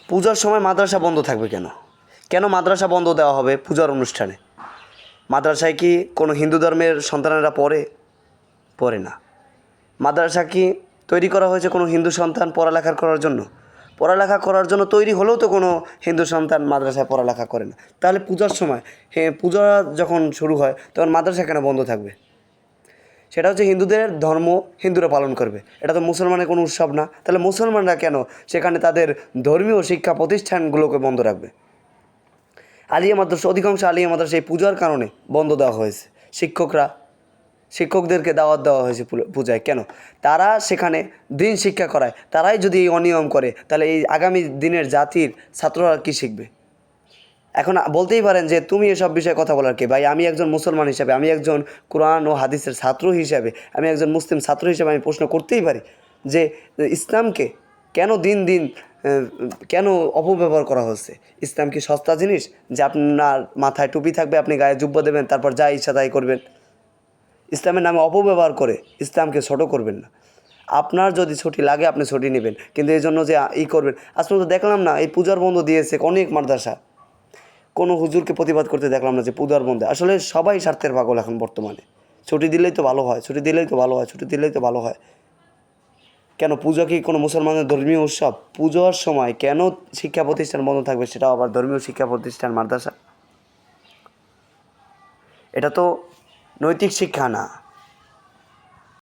পূজার সময় মাদ্রাসা বন্ধ থাকবে কেন? কেন মাদ্রাসা বন্ধ দেওয়া হবে পূজার অনুষ্ঠানে? মাদ্রাসায় কি কোনো হিন্দু ধর্মের সন্তানেরা পড়ে না? মাদ্রাসা কি তৈরি করা হয়েছে কোনো হিন্দু সন্তান পড়ালেখা করার জন্য? পড়ালেখা করার জন্য তৈরি হলেও তো কোনো হিন্দু সন্তান মাদ্রাসায় পড়ালেখা করে না। তাহলে পূজার সময়, পূজা যখন শুরু হয় তখন মাদ্রাসা কেন বন্ধ থাকবে? সেটা হচ্ছে হিন্দুদের ধর্ম, হিন্দুরা পালন করবে, এটা তো মুসলমানের কোনো উৎসব না। তাহলে মুসলমানরা কেন সেখানে তাদের ধর্মীয় শিক্ষা প্রতিষ্ঠানগুলোকে বন্ধ রাখবে? আলিয়া মাদ্রাসা, অধিকাংশ আলিয়া মাদ্রাসা এই পূজার কারণে বন্ধ দেওয়া হয়েছে। শিক্ষকদেরকে দাওয়াত দেওয়া হয়েছে পূজায়। কেন? তারা সেখানে দিন শিক্ষা করায়। তারাই যদি এই অনিয়ম করে, তাহলে এই আগামী দিনের জাতির ছাত্ররা কী শিখবে? এখন বলতেই পারেন যে তুমি এসব বিষয়ে কথা বলার কে? ভাই, আমি একজন মুসলমান হিসাবে, আমি একজন কোরআন ও হাদিসের ছাত্র হিসাবে, আমি একজন মুসলিম ছাত্র হিসাবে আমি প্রশ্ন করতেই পারি যে ইসলামকে কেন দিন দিন কেন অপব্যবহার করা হচ্ছে? ইসলাম কি সস্তা জিনিস যে আপনার মাথায় টুপি থাকবে, আপনি গায়ে জুব্বা দেবেন, তারপর যা ইচ্ছা তাই করবেন? ইসলামের নামে অপব্যবহার করে ইসলামকে ছোট করবেন না। আপনার যদি ছুটি লাগে আপনি ছুটি নেবেন, কিন্তু এই জন্য যে করবেন। আজ পর্যন্ত দেখলাম না এই পূজার বন্ধ দিয়েছে অনেক মাদ্রাসা, কোনো হুজুরকে প্রতিবাদ করতে দেখলাম না যে পূজার বন্ধে। আসলে সবাই স্বার্থের পাগল এখন বর্তমানে। ছুটি দিলেই তো ভালো হয়, ছুটি দিলেই তো ভালো হয়, ছুটি দিলেই তো ভালো হয়। কেন পূজা কি কোনো মুসলমানের ধর্মীয় উৎসব? পুজোর সময় কেন শিক্ষা প্রতিষ্ঠান বন্ধ থাকবে, সেটাও আবার ধর্মীয় শিক্ষা প্রতিষ্ঠান মাদ্রাসা? এটা তো নৈতিক শিক্ষা না।